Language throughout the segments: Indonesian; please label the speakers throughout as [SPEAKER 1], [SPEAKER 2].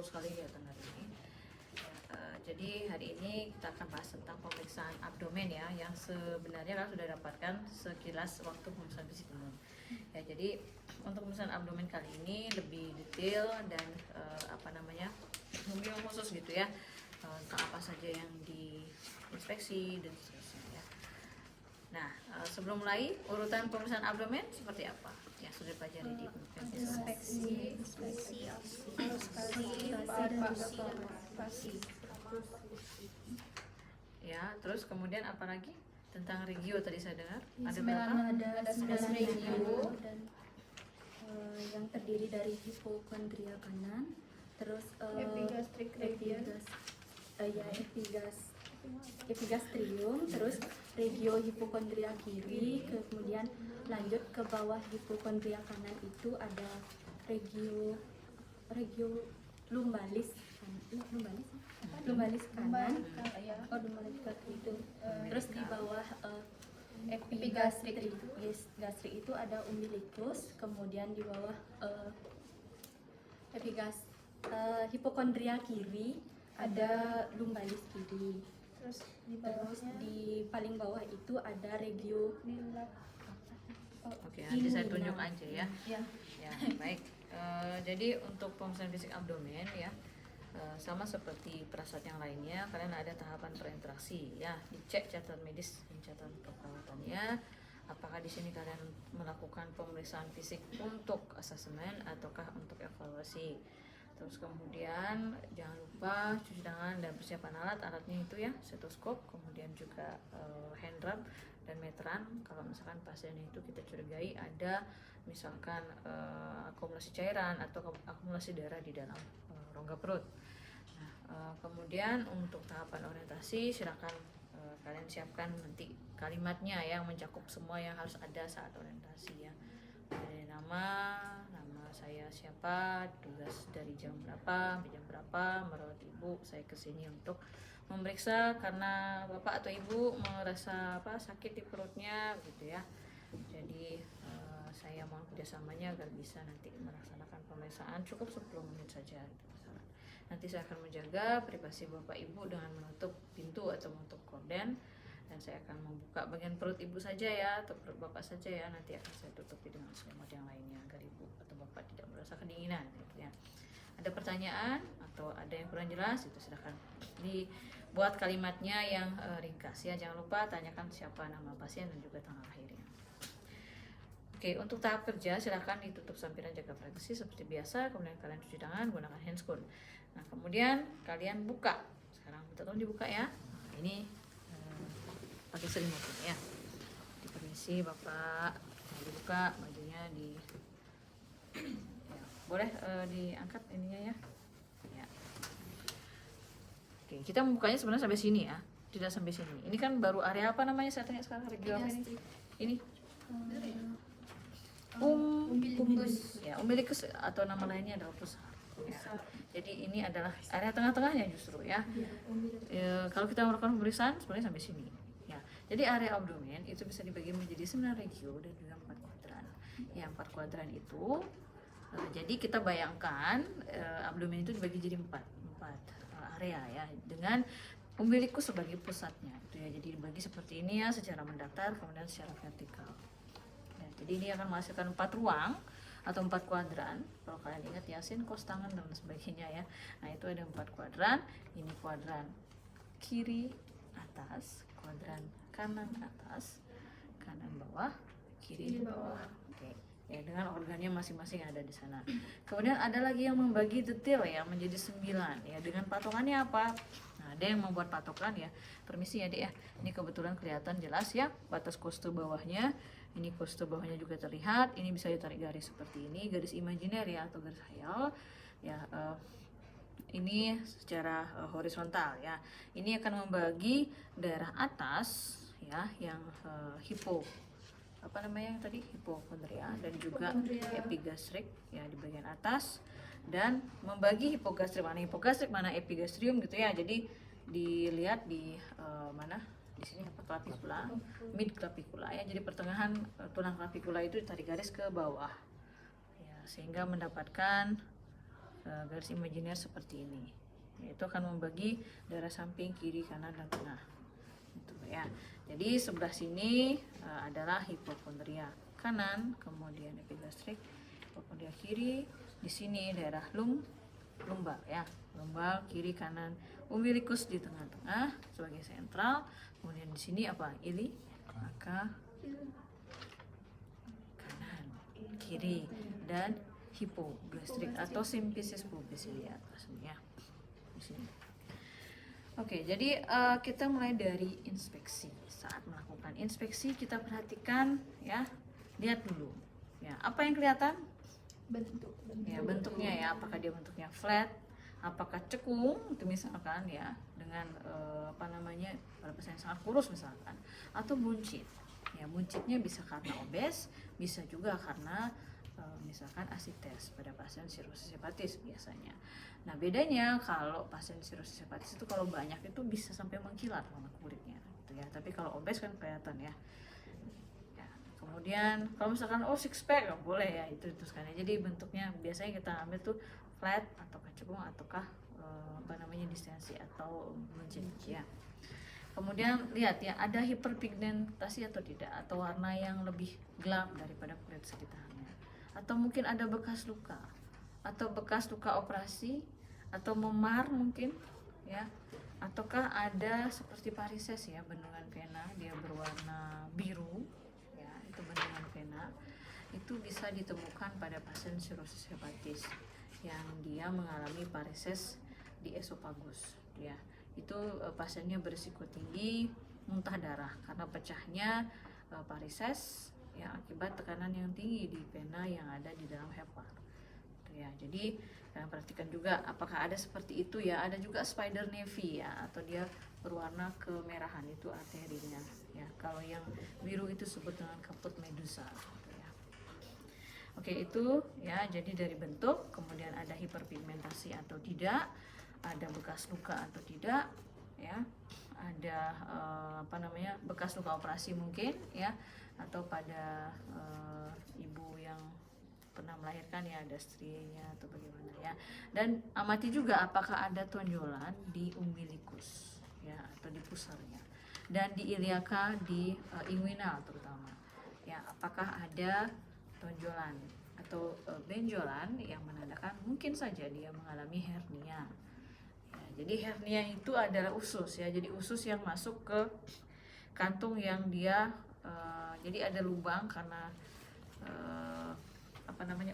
[SPEAKER 1] sekali kegiatan hari ini. Jadi hari ini kita akan bahas tentang pemeriksaan abdomen ya, yang sebenarnya kan sudah dapatkan sekilas waktu pemeriksaan fisik umum. Ya, jadi untuk pemeriksaan abdomen kali ini lebih detail dan mungkin khusus gitu ya, tentang apa saja yang diinspeksi dan seterusnya ya. Nah, sebelum mulai, urutan pemeriksaan abdomen seperti apa? Ya, sudah dipelajari di
[SPEAKER 2] inspeksi,
[SPEAKER 1] ya, terus kemudian apa lagi? Tentang regio tadi saya dengar. Ada
[SPEAKER 2] berapa?
[SPEAKER 1] berapa?
[SPEAKER 2] Ada 9 regio dan yang terdiri dari hipokondria kanan, terus epigastrium, terus regio hipokondria kiri, kemudian lanjut ke bawah hipokondria kanan itu ada regio lumbalis kanan, lumbalis itu. Terus di bawah epigastrik itu ada umbilicus, kemudian di bawah hipokondria kiri ada lumbalis kiri. Terus di paling bawah itu ada regio.
[SPEAKER 1] Oke, nanti saya tunjuk aja ya.
[SPEAKER 2] Ya.
[SPEAKER 1] Ya, baik. Jadi untuk pemeriksaan fisik abdomen ya, sama seperti prasat yang lainnya, kalian ada tahapan perinteraksi ya, dicek catatan medis dan catatan keperawatannya. Apakah di sini kalian melakukan pemeriksaan fisik untuk asesmen ataukah untuk evaluasi. Terus kemudian jangan lupa cuci tangan dan persiapan alatnya itu ya, stetoskop, kemudian juga hand rub dan meteran. Kalau misalkan pasien itu kita curigai ada misalkan akumulasi cairan atau akumulasi darah di dalam rongga perut. Nah, kemudian untuk tahapan orientasi silakan kalian siapkan nanti kalimatnya yang mencakup semua yang harus ada saat orientasi ya. Dari nama saya siapa, tugas dari jam berapa sampai jam berapa, merawat ibu, saya kesini untuk memeriksa karena bapak atau ibu merasa sakit di perutnya gitu ya. Jadi saya mohon kerjasamanya agar bisa nanti melaksanakan pemeriksaan cukup 10 menit saja gitu. Nanti saya akan menjaga privasi bapak ibu dengan menutup pintu atau menutup korden, dan saya akan membuka bagian perut ibu saja ya, atau perut bapak saja ya. Nanti akan saya tutupi dengan selimut yang lainnya agar ibu atau bapak tidak merasa kedinginan gitu ya. Ada pertanyaan atau ada yang kurang jelas itu silahkan dibuat kalimatnya yang ringkas ya. Jangan lupa tanyakan siapa nama pasien dan juga tanggal lahirnya. Oke, untuk tahap kerja silahkan ditutup sampiran jaga privasi seperti biasa, kemudian kalian cuci tangan gunakan handscoon. Nah, kemudian kalian buka. Sekarang minta tolong dibuka ya. Nah, ini pakai selimut ini ya. Dipermisi Bapak, dibuka bajunya di ya, boleh diangkat ininya ya. Ya. Oke, kita membukanya sebenarnya sampai sini ya, tidak sampai sini. Ini kan baru area apa namanya saya tanya sekarang, regio apa ini? Ini umbilicus ya, umbilicus atau nama lainnya adalah pusar ya. Jadi ini adalah area tengah-tengahnya justru ya. Kalau kita melakukan pemeriksaan sebenarnya sampai sini ya. Jadi area abdomen itu bisa dibagi menjadi 9 regio dan juga 4 kuadran ya. 4 kuadran itu jadi kita bayangkan abdomen itu dibagi jadi 4 area ya, dengan umbilicus sebagai pusatnya itu ya. Jadi dibagi seperti ini ya, secara mendatar kemudian secara vertikal. Jadi ini akan menghasilkan 4 ruang atau 4 kuadran. Kalau kalian ingat Yasin, kos tangan dan sebagainya ya. Nah, itu ada 4 kuadran. Ini kuadran kiri atas, kuadran kanan atas, kanan bawah, kiri bawah. Oke. Ya, dengan organnya masing-masing ada di sana. Kemudian ada lagi yang membagi detail ya menjadi 9 ya, dengan patokannya apa? Nah, ada yang membuat patokan ya. Permisi ya, Dek ya. Ini kebetulan kelihatan jelas ya batas kostum bawahnya. Ini kostum bawahnya juga terlihat. Ini bisa ditarik garis seperti ini, garis imajiner ya atau garis khayal ya. Ini secara horizontal ya. Ini akan membagi daerah atas ya, yang hipokondria dan juga epigastrik ya di bagian atas, dan membagi hipogastrik mana epigastrium gitu ya. Jadi dilihat di mana di sini clavicula, mid clavicula ya. Jadi pertengahan tulang clavicula itu ditarik garis ke bawah ya, sehingga mendapatkan garis imajiner seperti ini. Yaitu akan membagi daerah samping, kiri, kanan, dan tengah. Gitu ya. Jadi sebelah sini adalah hipokondria kanan, kemudian epigastrik, hipokondria kiri. Di sini daerah lumbal ya, lumbal kiri kanan, umbilikus di tengah-tengah sebagai sentral. Kemudian di sini apa? Maka kanan, kiri, dan hipogastrik atau simfisis pubis di atasnya di sini. Oke, jadi kita mulai dari inspeksi. Saat melakukan inspeksi kita perhatikan ya, lihat dulu ya, apa yang kelihatan?
[SPEAKER 2] Bentuk.
[SPEAKER 1] Ya, bentuknya ya, apakah dia bentuknya flat, apakah cekung itu misalkan ya, dengan pada pasien yang sangat kurus misalkan, atau buncit. Ya, buncitnya bisa karena obes, bisa juga karena misalkan asites pada pasien sirosis hepatis biasanya. Nah, bedanya kalau pasien sirosis hepatis itu kalau banyak itu bisa sampai mengkilat warna kulitnya gitu ya. Tapi kalau obes kan kelihatan ya. Ya, kemudian kalau misalkan six pack boleh ya, itu sekali. Jadi bentuknya biasanya kita ambil tuh flat atau cekung ataukah distensi atau buncit ya. Kemudian lihat ya, ada hiperpigmentasi atau tidak, atau warna yang lebih gelap daripada kulit sekitarnya, atau mungkin ada bekas luka, atau bekas luka operasi, atau memar mungkin ya, ataukah ada seperti varises ya, bendungan vena dia berwarna biru ya, itu bendungan vena. Itu bisa ditemukan pada pasien sirosis hepatis yang dia mengalami varises di esofagus ya. Itu pasiennya berisiko tinggi muntah darah karena pecahnya varises ya akibat tekanan yang tinggi di vena yang ada di dalam hepar. Ya, jadi perhatikan juga apakah ada seperti itu ya. Ada juga spider navy ya, atau dia berwarna kemerahan, itu arterinya ya. Kalau yang biru itu disebut dengan kaput medusa gitu ya. Oke, itu ya, jadi dari bentuk, kemudian ada hiperpigmentasi atau tidak, ada bekas luka atau tidak ya, ada bekas luka operasi mungkin ya, atau pada ibu yang pernah melahirkan ya, ada strienya atau bagaimana ya. Dan amati juga apakah ada tonjolan di umbilikus ya, atau di pusarnya, dan di iliaka, di inguinal terutama ya, apakah ada tonjolan atau benjolan yang menandakan mungkin saja dia mengalami hernia. Jadi hernia itu adalah usus ya, jadi usus yang masuk ke kantung yang dia jadi ada lubang karena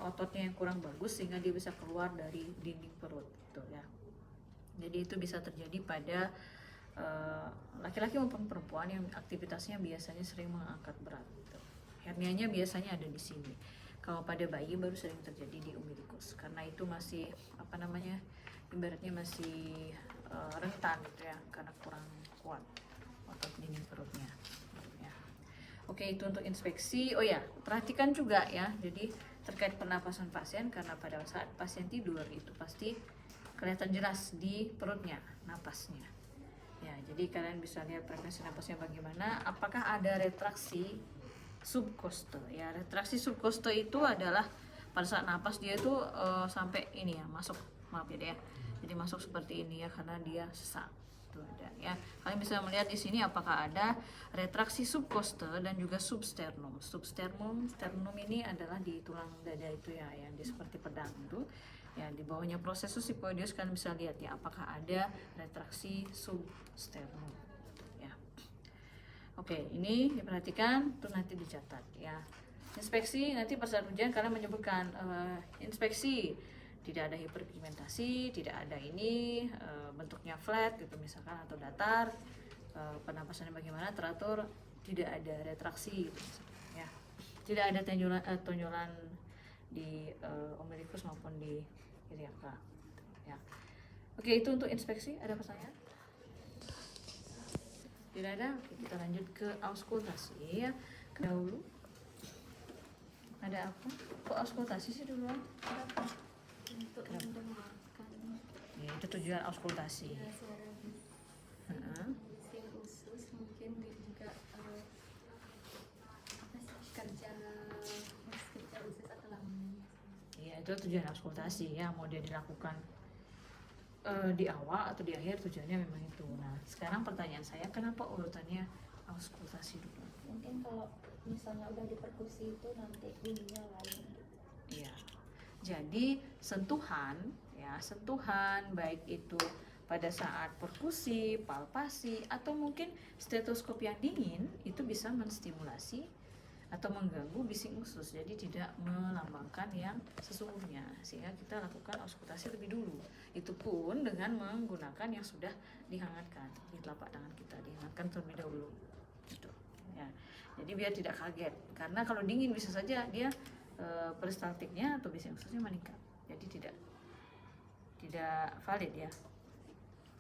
[SPEAKER 1] ototnya yang kurang bagus sehingga dia bisa keluar dari dinding perut gitu ya. Jadi itu bisa terjadi pada laki-laki maupun perempuan yang aktivitasnya biasanya sering mengangkat berat gitu. Hernianya biasanya ada di sini. Kalau pada bayi baru sering terjadi di umbilikus karena itu masih ibaratnya masih rentan gitu ya, karena kurang kuat otot dinding perutnya ya. Oke, itu untuk inspeksi. Oh ya, perhatikan juga ya, jadi terkait pernapasan pasien, karena pada saat pasien tidur itu pasti kelihatan jelas di perutnya napasnya ya. Jadi kalian bisa lihat frekuensi napasnya bagaimana, apakah ada retraksi subkoste ya. Retraksi subkoste itu adalah pada saat napas dia itu sampai ini ya, masuk, maaf ya, jadi masuk seperti ini ya, karena dia sesak itu ada ya. Kalian bisa melihat di sini apakah ada retraksi subkoste dan juga substernum. Sternum ini adalah di tulang dada itu ya, yang di seperti pedang itu ya, di bawahnya prosesus sipoideus. Kalian bisa lihat ya apakah ada retraksi substernum ya. Oke, ini diperhatikan, tuh nanti dicatat ya. Inspeksi nanti pada saat ujian kalian menyebutkan inspeksi tidak ada hiperpigmentasi, tidak ada ini bentuknya flat gitu misalkan atau datar, penapasannya bagaimana, teratur, tidak ada retraksi gitu, ya, tidak ada tonjolan di umbilikus maupun di iliaka ya. Oke, itu untuk inspeksi. Ada pertanyaan? Tidak ada. Oke, kita lanjut ke auskultasi ya. Dahulu ada apa? Kok auskultasi sih duluan?
[SPEAKER 2] Untuk mendengarkan
[SPEAKER 1] Ya, itu tujuan auskultasi.
[SPEAKER 2] suara bising usus, mungkin juga kerja usus atau lambung.
[SPEAKER 1] Iya, itu tujuan auskultasi ya, mau dia dilakukan di awal atau di akhir, tujuannya memang itu. Nah, sekarang pertanyaan saya, kenapa urutannya auskultasi dulu?
[SPEAKER 2] Mungkin kalau misalnya udah di perkusi itu nanti bunyinya lain.
[SPEAKER 1] Iya. Jadi sentuhan ya, sentuhan baik itu pada saat perkusi, palpasi, atau mungkin stetoskop yang dingin itu bisa menstimulasi atau mengganggu bising usus, jadi tidak melambangkan yang sesungguhnya, sehingga kita lakukan auskultasi lebih dulu. Itu pun dengan menggunakan yang sudah dihangatkan di telapak tangan kita, dihangatkan terlebih dahulu. Gitu. Ya. Jadi biar tidak kaget, karena kalau dingin bisa saja dia peristaltiknya atau bising ususnya meningkat, jadi tidak valid ya.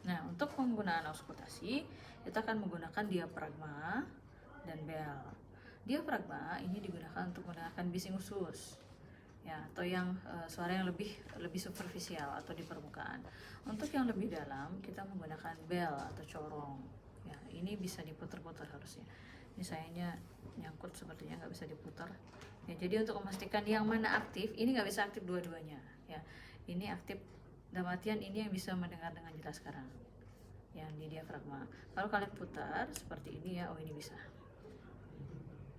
[SPEAKER 1] Nah, untuk penggunaan auskultasi kita akan menggunakan diafragma dan bel. Diafragma ini digunakan untuk mendengarkan bising usus ya, atau yang suara yang lebih superficial atau di permukaan. Untuk yang lebih dalam kita menggunakan bel atau corong ya, ini bisa diputar-putar harusnya. Ini sayangnya nyangkut, sepertinya nggak bisa diputar ya. Jadi untuk memastikan yang mana aktif, ini nggak bisa aktif dua-duanya ya. Ini aktif dalam artian ini yang bisa mendengar dengan jelas sekarang yang di diafragma. Kalau kalian putar seperti ini ya, oh ini bisa.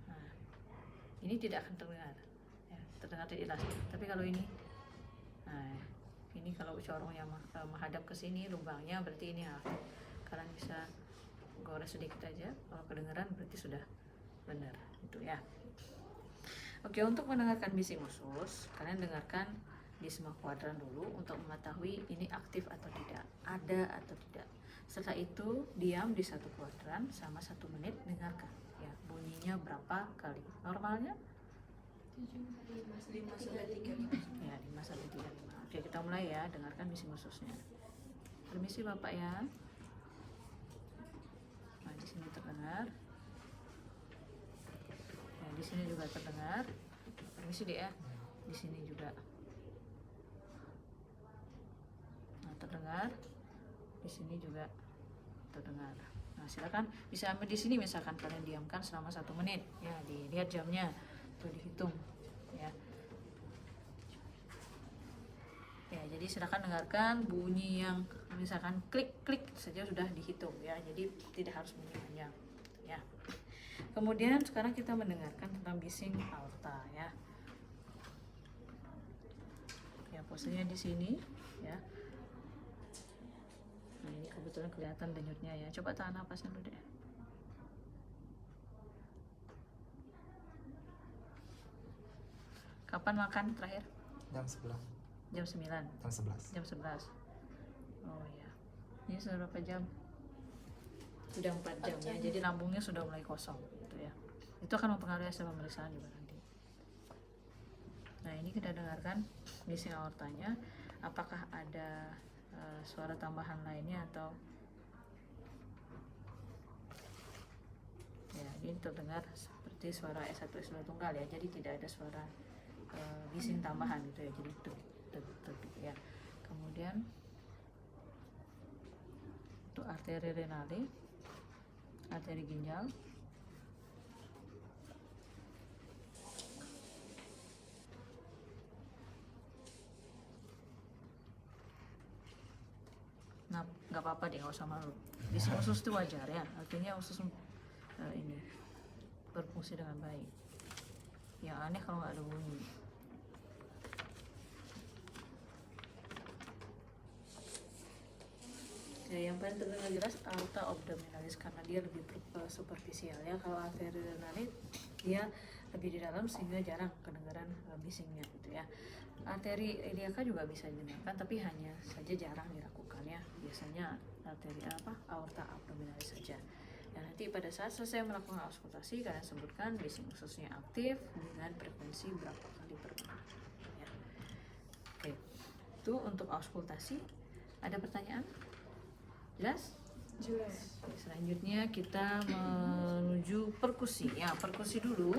[SPEAKER 1] Nah, ini tidak akan terdengar ya, terdengar tidak jelas. Tapi kalau ini, nah ini kalau corong yang menghadap ke sini lubangnya, berarti ini aktif. Kalian bisa gores sedikit aja, kalau kedengaran berarti sudah benar itu ya. Oke, untuk mendengarkan bising usus, kalian dengarkan di semua kuadran dulu untuk mengetahui ini aktif atau tidak, ada atau tidak. Setelah itu diam di satu kuadran selama 1 menit, dengarkan ya bunyinya berapa kali. Normalnya
[SPEAKER 2] 5 sampai 3.
[SPEAKER 1] ya 5 sampai 35. Oke, kita mulai ya, dengarkan bising ususnya. Permisi Bapak ya. Nah, di sini terdengar. Ya, di sini juga terdengar. Permisi deh ya. Di sini juga. Nah, terdengar. Di sini juga terdengar. Nah, silakan bisa ambil di sini, misalkan kalian diamkan selama 1 menit ya, dilihat jamnya tuh, dihitung ya. Ya, jadi silakan dengarkan bunyi yang misalkan klik-klik saja sudah dihitung ya. Jadi tidak harus bunyi panjang ya. Kemudian sekarang kita mendengarkan tentang bising aorta ya. Ya, posisinya di sini ya. Nah, ini kebetulan kelihatan denyutnya ya. Coba tahan napasnya dulu deh. Kapan makan terakhir?
[SPEAKER 3] Jam 11.
[SPEAKER 1] Jam 9.
[SPEAKER 3] Jam 11.
[SPEAKER 1] Jam 11. Oh ya. Ini sudah berapa jam? Sudah 4 jam ya. Jadi lambungnya sudah mulai kosong gitu ya. Itu akan mempengaruhi hasil pemeriksaan juga nanti. Nah, ini kita dengarkan bising aortanya. Apakah ada suara tambahan lainnya atau ya, ini terdengar seperti suara S1 S2 tunggal ya, jadi tidak ada suara bising tambahan gitu ya, jadi tuk ya. Kemudian untuk arteri renale, arteri ginjal, nah nggak apa-apa deh, nggak usah malu. Bising usus itu wajar ya, artinya usus ini berfungsi dengan baik. Yang aneh kalau nggak ada bunyi. Ya, yang paling terdengar jelas aorta abdominalis karena dia lebih superficial ya. Kalau arteri renale dia lebih di dalam sehingga jarang kedengaran bisingnya gitu ya. Arteri iliaka juga bisa didengarkan tapi hanya saja jarang dilakukan ya. Biasanya arteri aorta abdominalis saja. Dan nanti pada saat selesai melakukan auskultasi, kalian sebutkan bising ususnya aktif dengan frekuensi berapa kali per menit ya. Oke, itu untuk auskultasi. Ada pertanyaan? Jelas?
[SPEAKER 2] Jelas.
[SPEAKER 1] Selanjutnya kita menuju perkusi ya, perkusi dulu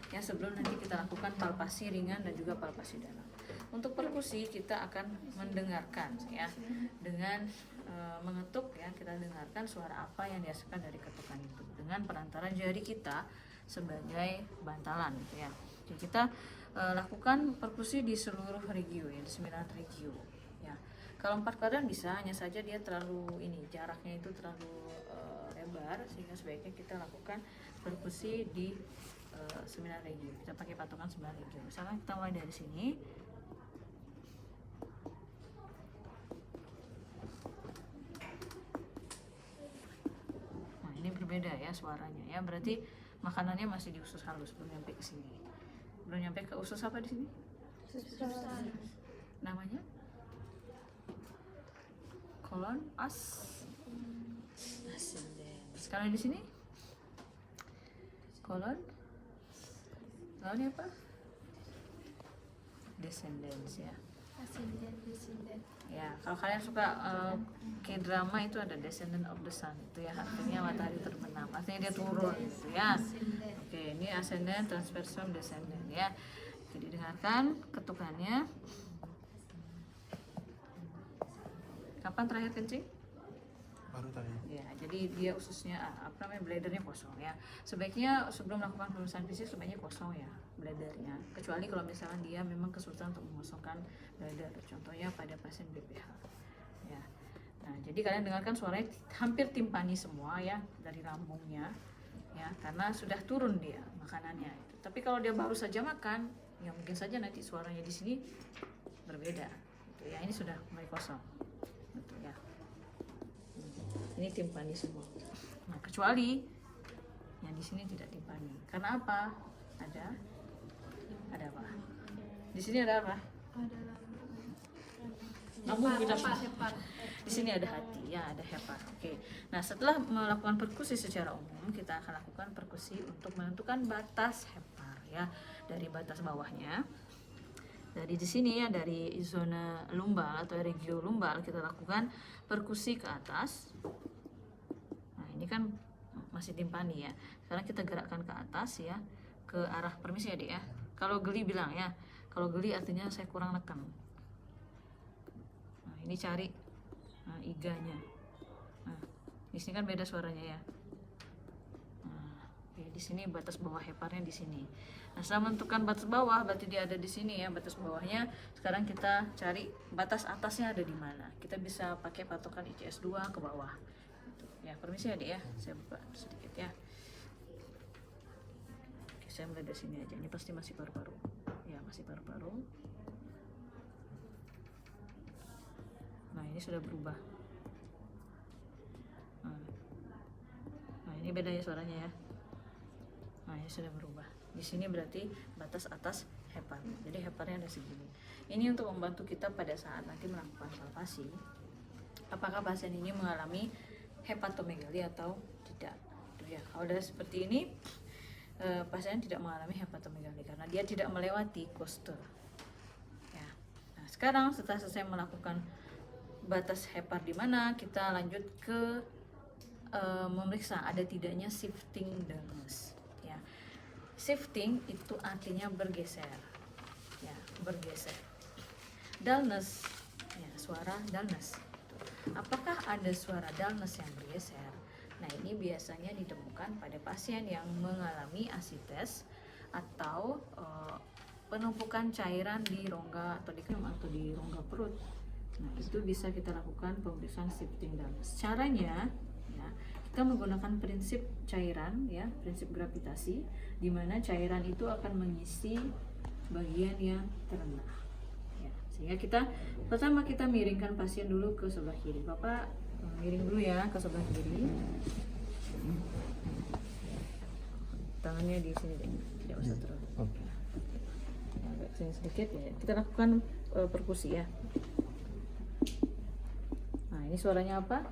[SPEAKER 1] ya, sebelum nanti kita lakukan palpasi ringan dan juga palpasi dalam. Untuk perkusi kita akan mendengarkan ya, dengan mengetuk ya, kita dengarkan suara apa yang dihasilkan dari ketukan itu dengan perantara jari kita sebagai bantalan gitu ya. Jadi kita lakukan perkusi di seluruh regio ya, di 9 regio ya. Kalau 4 kuadran bisa, hanya saja dia terlalu ini, jaraknya itu terlalu lebar, sehingga sebaiknya kita lakukan perkusi di 9 regio. Kita pakai patokan 9 regio. Misalkan kita mulai dari sini. Nah, ini berbeda ya suaranya ya. Berarti makanannya masih di usus halus, belum nyampe ke sini. Belum nyampe ke usus apa di sini? Namanya? Kolon ascendens. Kalau di sini? Kolon lawannya apa? Descendens ya.
[SPEAKER 2] Ascendant.
[SPEAKER 1] Ya, kalau kalian suka K-drama itu ada Descendant of the Sun, itu ya artinya matahari terbenam, artinya dia turun gitu ya. Oke, ini ascendant, transversum, descendant ya. Jadi dengarkan ketukannya. Kapan terakhir kencing?
[SPEAKER 3] Baru tadi.
[SPEAKER 1] Ya, jadi dia ususnya apa namanya, bladernya kosong ya. Sebaiknya sebelum melakukan pemeriksaan fisik sebaiknya kosong ya bladernya. Kecuali kalau misalkan dia memang kesulitan untuk mengosongkan bladder. Contohnya pada pasien BPH. Ya. Nah, jadi kalian dengarkan suaranya hampir timpani semua ya dari lambungnya ya, karena sudah turun dia makanannya itu. Tapi kalau dia baru saja makan, ya mungkin saja nanti suaranya di sini berbeda. Gitu ya. Ini sudah mulai kosong. Gitu ya. Ini timpani semua. Nah, kecuali yang di sini tidak timpani. Karena apa? Ada apa? Di sini ada apa? Lambung kita. Di sini ada hati, ya ada hepar. Oke. Nah, setelah melakukan perkusi secara umum, kita akan lakukan perkusi untuk menentukan batas hepar ya, dari batas bawahnya. Dari di sini ya, dari zona lumbal atau regio lumbal kita lakukan perkusi ke atas. Nah, ini kan masih timpani ya. Sekarang kita gerakkan ke atas ya, ke arah, permisi ya Dek ya. Kalau geli bilang ya. Kalau geli artinya saya kurang neken. Nah, ini cari iganya. Nah, di sini kan beda suaranya ya. Nah, oke, di sini batas bawah heparnya di sini. Nah, setelah menentukan batas bawah, berarti dia ada di sini ya, batas bawahnya. Sekarang kita cari batas atasnya ada di mana. Kita bisa pakai patokan ICS 2 ke bawah. Gitu. Ya, permisi ya Dek ya, saya buka sedikit ya. Oke, saya mulai dari sini aja. Ini pasti masih paru-paru. Ya, masih paru-paru. Nah, ini sudah berubah. Nah, ini beda ya suaranya ya. Nah, ini sudah berubah. Di sini berarti batas atas hepar. Jadi heparnya ada segini. Ini untuk membantu kita pada saat nanti melakukan palpasi, apakah pasien ini mengalami hepatomegali atau tidak. Tuh ya, kalau udah seperti ini, pasien tidak mengalami hepatomegali karena dia tidak melewati koste. Ya. Nah, sekarang setelah selesai melakukan batas hepar di mana, kita lanjut ke memeriksa ada tidaknya shifting dullness. Ya. Shifting itu artinya bergeser. Ya, bergeser. Dullness, ya, suara dullness. Apakah ada suara dullness yang bergeser? Nah, ini biasanya ditemukan pada pasien yang mengalami asites atau penumpukan cairan di rongga atau di rongga perut. Nah, itu bisa kita lakukan pemeriksaan shifting dullness. Caranya, ya, kita menggunakan prinsip cairan, ya, prinsip gravitasi, di mana cairan itu akan mengisi bagian yang terendah. Ya, sehingga pertama kita miringkan pasien dulu ke sebelah kiri. Bapak miring dulu ya ke sebelah kiri. Tangannya di sini deh, tidak usah terlalu. Agak sini sedikit ya. Kita lakukan perkusi ya. Nah, ini suaranya apa?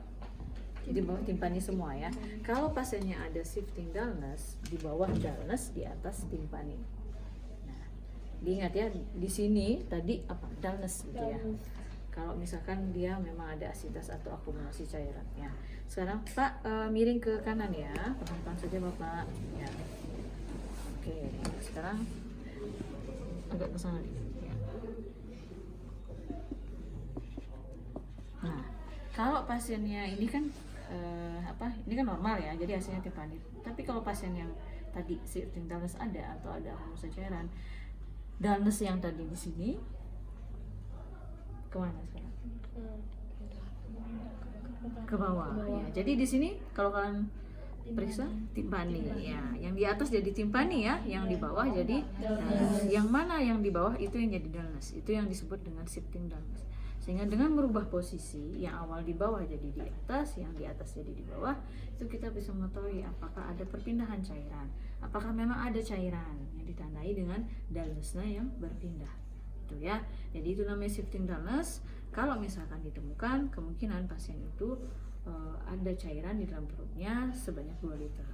[SPEAKER 1] Jadi bawah timpani semua ya. Kalau pasiennya ada shifting dullness, di bawah dullness, di atas timpani. Nah, diingat ya, di sini tadi apa? Dullness gitu ya. Kalau misalkan dia memang ada asitas atau akumulasi cairan ya. Sekarang Pak miring ke kanan ya, pelan-pelan saja Bapak. Ya. Oke, sekarang agak ke sana dikit ya. Nah, kalau pasiennya ini kan ini kan normal ya, jadi hasilnya timpani. Tapi kalau pasien yang tadi shifting dullness ada atau ada akumulasi cairan, dullness yang tadi di sini kemana sekarang? Ke bawah. Ya, jadi di sini kalau kalian periksa timpani ya, yang di atas jadi timpani ya, yang di bawah jadi dullness. Yang mana yang di bawah itu yang jadi dullness, itu yang disebut dengan shifting dullness. Sehingga dengan merubah posisi, yang awal di bawah jadi di atas, yang di atas jadi di bawah, itu kita bisa mengetahui apakah ada perpindahan cairan, apakah memang ada cairan yang ditandai dengan dullness-nya yang berpindah. Itu ya. Jadi itu namanya shifting dullness. Kalau misalkan ditemukan, kemungkinan pasien itu ada cairan di dalam perutnya sebanyak 2 liter.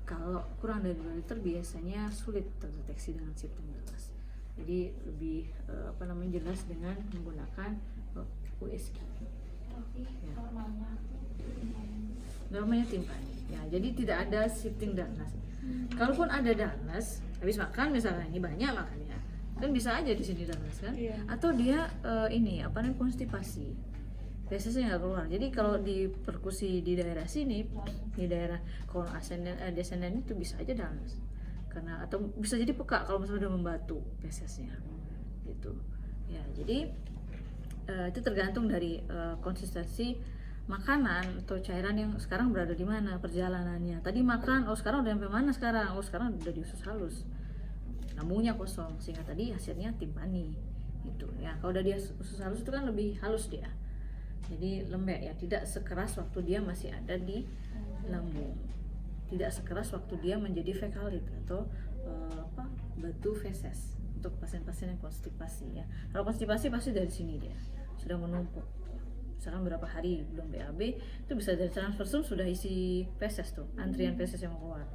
[SPEAKER 1] Kalau kurang dari 2 liter biasanya sulit terdeteksi dengan shifting dullness. Jadi lebih jelas dengan menggunakan USG. Ya. Namanya timpani. Ya, jadi tidak ada shifting dullness. Kalaupun ada dullness, habis makan misalnya, ini banyak makannya, kan bisa aja di sini dullness kan?
[SPEAKER 2] Iya.
[SPEAKER 1] Atau dia konstipasi. Fesesnya nggak keluar. Jadi kalau di perkusi di daerah sini, di daerah kolon descendant itu bisa aja dullness. Karena atau bisa jadi peka kalau misalnya udah membatu fesesnya. Gitu. Ya, jadi itu tergantung dari konsistensi makanan atau cairan yang sekarang berada di mana perjalanannya. Tadi makan, sekarang udah sampai mana sekarang? Sekarang udah di usus halus. Lambungnya kosong sehingga tadi hasilnya timpani. Gitu ya. Kalau udah di usus halus itu kan lebih halus dia. Jadi lembek ya, tidak sekeras waktu dia masih ada di lambung, tidak sekeras waktu dia menjadi fekalit atau batu feses untuk pasien-pasien yang konstipasi ya. Kalau konstipasi pasti dari sini dia sudah menumpuk, misalkan berapa hari belum BAB, itu bisa dari transversum sudah isi feses tuh, antrian feses yang mau keluar,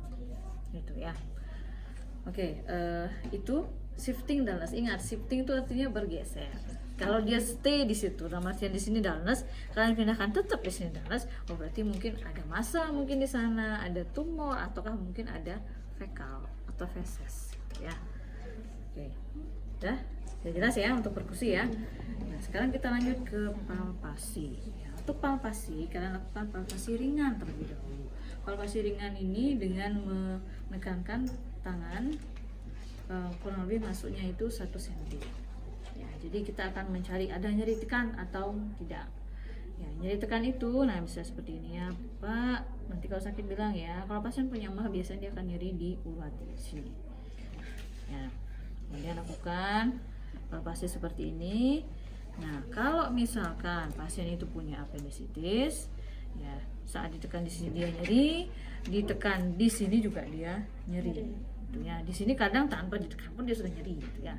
[SPEAKER 1] gitu ya. Oke, itu shifting dullness. Ingat, shifting itu artinya bergeser. Kalau dia stay di situ, nama artian di sini dullness, kalian pindahkan tetap di sini dullness, berarti mungkin ada massa mungkin di sana, ada tumor, ataukah mungkin ada fekal atau feses, gitu ya. Oke, udah jelas ya untuk perkusi ya. Nah, sekarang kita lanjut ke palpasi. Ya, untuk palpasi, kalian lakukan palpasi ringan terlebih dahulu. Palpasi ringan ini dengan menekankan tangan, kurang lebih masuknya itu 1 cm. Ya, jadi kita akan mencari ada nyeri tekan atau tidak. Ya, nyeri tekan itu, nah bisa seperti ini ya, Pak. Nanti kalau sakit bilang ya. Kalau pasien punya mah biasanya dia akan nyeri di urat di sini. Ya, kemudian lakukan palpasi seperti ini. Nah, kalau misalkan pasien itu punya apendisitis, ya saat ditekan di sini dia nyeri, ditekan di sini juga dia nyeri. Gitu ya. Di sini kadang tanpa ditekan pun dia sudah nyeri, gitu ya.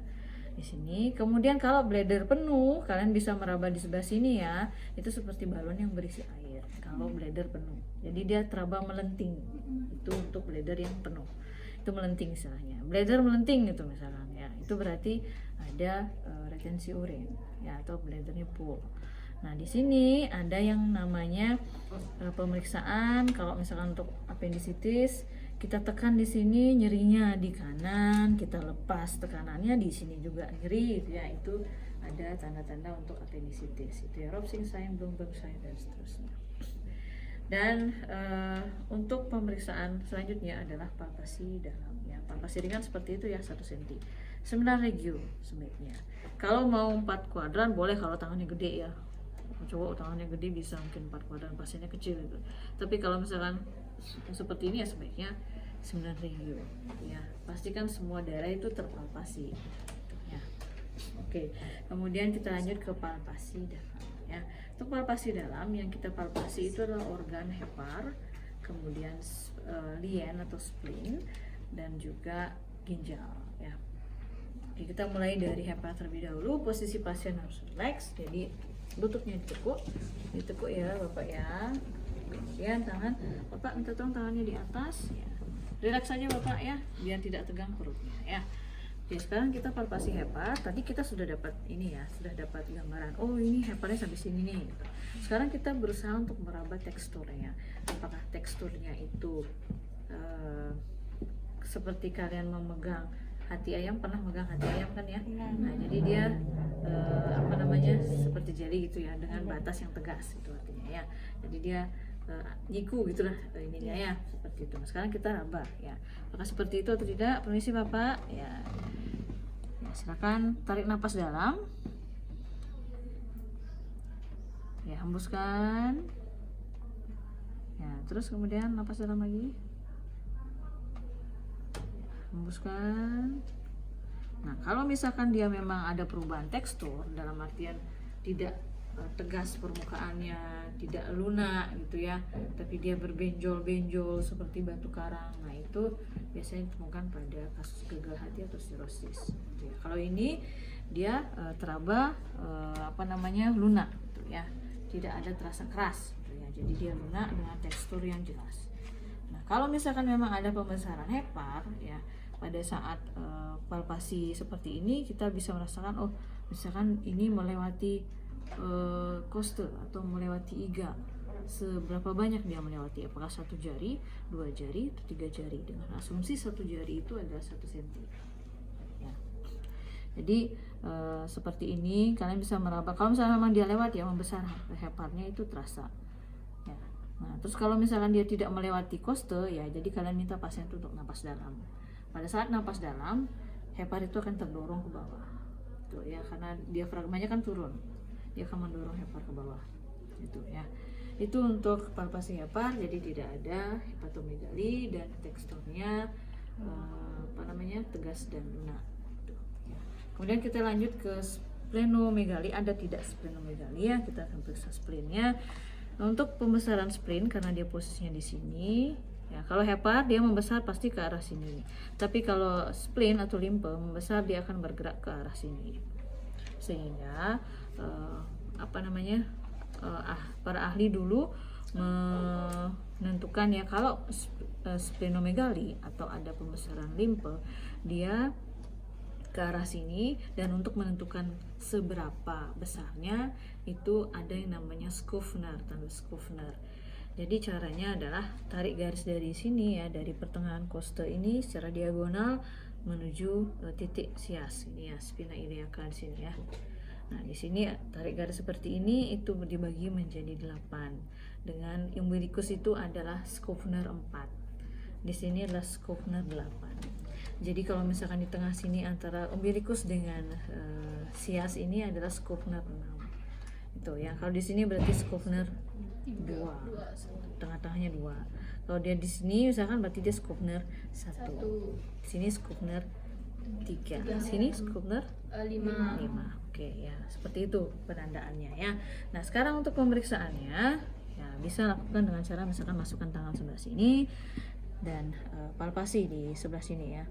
[SPEAKER 1] Di sini. Kemudian kalau bladder penuh, kalian bisa meraba di sebelah sini ya. Itu seperti balon yang berisi air. Kalau bladder penuh, jadi dia teraba melenting. Itu untuk bladder yang penuh. Itu melenting istilahnya. Bladder melenting itu misalkan ya. Itu berarti ada retensi urin ya atau bladdernya full. Nah, di sini ada yang namanya pemeriksaan kalau misalkan untuk apendisitis. Kita tekan di sini nyerinya di kanan, kita lepas tekanannya di sini juga nyeri, gitu ya. Itu ada tanda-tanda untuk apendisitis. Itu ya, Robsing sign, Bloomberg sign dan seterusnya. Dan untuk pemeriksaan selanjutnya adalah palpasi dalam. Ya, palpasi ringan seperti itu ya 1 cm. 9 regio sebaiknya. Kalau mau 4 kuadran boleh kalau tangannya gede ya. Cowok tangannya gede bisa mungkin 4 kuadran, pasiennya kecil itu. Tapi kalau misalkan seperti ini ya sebaiknya 9 regio ya. Pastikan semua daerah itu terpalpasi ya. Oke, kemudian kita lanjut ke palpasi dalam ya. Untuk palpasi dalam yang kita palpasi itu adalah organ hepar, kemudian lien atau spleen dan juga ginjal ya. Oke, kita mulai dari hepar terlebih dahulu. Posisi pasien harus relax, jadi lututnya ditekuk ya Bapak ya. Kemudian tangan Bapak minta tolong tangannya di atas ya. Relax saja Bapak ya, biar tidak tegang perutnya ya. Oke, sekarang kita palpasi hepar. Tadi kita sudah dapat ini ya, sudah dapat gambaran. Oh, ini heparnya sampai sini nih. Sekarang kita berusaha untuk meraba teksturnya. Apakah teksturnya itu seperti kalian memegang hati ayam, pernah megang hati ayam kan ya? Nah, jadi dia seperti jeli gitu ya, dengan batas yang tegas itu artinya ya. Jadi dia nyiku gitulah ininya ya, seperti itu. Nah, sekarang kita raba ya, apakah seperti itu atau tidak? Permisi Bapak ya. Ya, silakan tarik napas dalam. Ya, hembuskan. Ya, terus kemudian napas dalam lagi. Hembuskan. Nah, kalau misalkan dia memang ada perubahan tekstur, dalam artian tidak tegas permukaannya, tidak lunak gitu ya, tapi dia berbenjol-benjol seperti batu karang. Nah, itu biasanya ditemukan pada kasus gagal hati atau sirosis. Gitu ya. Kalau ini dia teraba lunak gitu ya, tidak ada terasa keras gitu ya. Jadi dia lunak dengan tekstur yang jelas. Nah, kalau misalkan memang ada pembesaran hepar ya, pada saat palpasi seperti ini kita bisa merasakan, oh misalkan ini melewati koste atau melewati iga. Seberapa banyak dia melewati, apakah 1 jari, 2 jari, atau 3 jari, dengan asumsi 1 jari itu adalah 1 cm ya. Jadi seperti ini kalian bisa meraba. Kalau misalnya memang dia lewat ya, membesar heparnya itu terasa ya. Nah, terus kalau misalkan dia tidak melewati koste ya, jadi kalian minta pasien itu untuk napas dalam. Pada saat napas dalam, hepar itu akan terdorong ke bawah tuh ya, karena diafragmanya kan turun, dia akan mendorong hepar ke bawah itu ya. Itu untuk palpasi hepar, jadi tidak ada hepatomegali dan teksturnya tegas dan lunak gitu, ya. Kemudian kita lanjut ke splenomegali. Ada tidak splenomegali ya, kita akan periksa splennya. Nah, untuk pembesaran spleen karena dia posisinya di sini ya, kalau hepar dia membesar pasti ke arah sini, tapi kalau spleen atau limpe membesar dia akan bergerak ke arah sini, sehingga para ahli dulu menentukan ya, kalau splenomegali atau ada pembesaran limpe dia ke arah sini, dan untuk menentukan seberapa besarnya itu ada yang namanya Skufner, tanda Skufner. Jadi caranya adalah tarik garis dari sini ya, dari pertengahan koste ini secara diagonal menuju titik sias ini ya, spina iliaca di sini ya. Nah, di sini tarik garis seperti ini, itu dibagi menjadi 8. Dengan umbilicus itu adalah Skufner 4. Di sini adalah Skufner 8. Jadi kalau misalkan di tengah sini antara umbilicus dengan sias ini adalah Skufner 6. Itu ya. Kalau di sini berarti Skufner 2. Tengah-tengahnya 2. Kalau dia di sini misalkan berarti dia Skufner 1. Di sini Skufner 3. Di sini Skufner 5. Oke ya, seperti itu penandaannya ya. Nah, sekarang untuk pemeriksaannya ya, bisa lakukan dengan cara misalkan masukkan tangan sebelah sini dan palpasi di sebelah sini ya.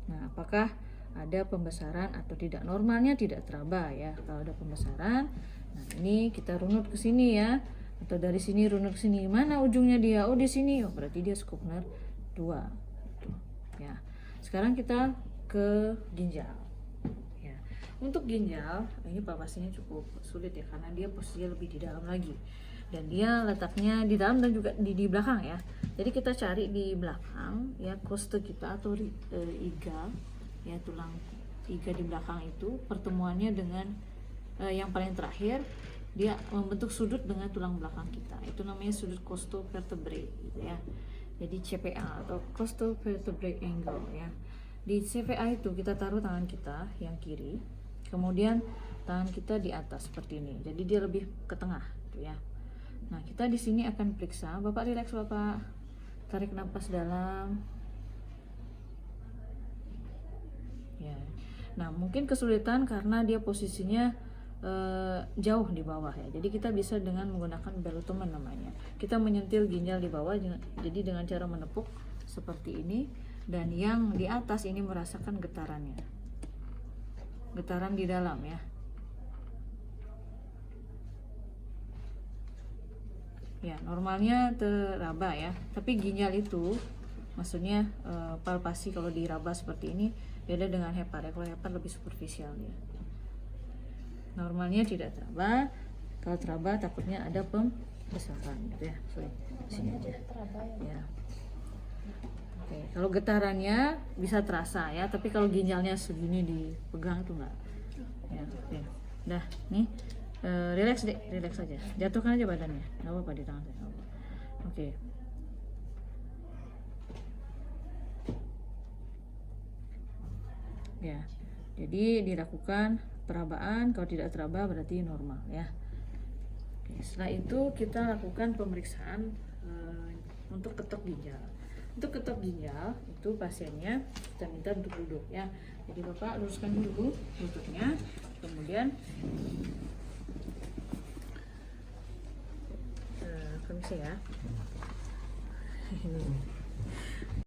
[SPEAKER 1] Nah, apakah ada pembesaran atau tidak? Normalnya tidak teraba ya. Kalau ada pembesaran, nah ini kita runut ke sini ya, atau dari sini runut ke sini. Mana ujungnya dia? Oh, di sini. Oh, berarti dia Skufner 2. Tuh, ya. Sekarang kita ke ginjal. Ya. Untuk ginjal, ini palpasinya cukup sulit ya, karena dia posisinya lebih di dalam lagi. Dan dia letaknya di dalam dan juga di belakang ya. Jadi kita cari di belakang ya, koste kita atau iga ya, tulang iga di belakang itu pertemuannya dengan yang paling terakhir dia membentuk sudut dengan tulang belakang kita. Itu namanya sudut costovertebrae gitu ya. Jadi CPA atau costovertebrae angle ya. Di CPA itu kita taruh tangan kita yang kiri, kemudian tangan kita di atas seperti ini. Jadi dia lebih ke tengah gitu ya. Nah, kita di sini akan periksa. Bapak rileks, Bapak. Tarik nafas dalam. Ya. Nah, mungkin kesulitan karena dia posisinya jauh di bawah ya. Jadi kita bisa dengan menggunakan belotomen namanya. Kita menyentil ginjal di bawah, jadi dengan cara menepuk seperti ini, dan yang di atas ini merasakan getarannya. Getaran di dalam ya. Ya, normalnya teraba ya, tapi ginjal itu maksudnya palpasi kalau diraba seperti ini beda dengan hepar ya. Kalau hepar lebih superficial ya. Normalnya tidak teraba. Kalau teraba takutnya ada pembesaran gitu ya. Sorry, sini aja. Ya. Oke, kalau getarannya bisa terasa ya, tapi kalau ginjalnya segini dipegang itu enggak. Ya, oke. Dah, nih. Relax deh, relax aja. Jatuhkan aja badannya, nggak apa-apa di tangan saya. Oke. Ya, Jadi dilakukan perabaan, kalau tidak teraba berarti normal ya. Oke, setelah itu kita lakukan pemeriksaan untuk ketok ginjal. Untuk ketok ginjal itu pasiennya kita minta untuk duduk ya. Jadi Bapak luruskan dulu lututnya, kemudian permisi ya.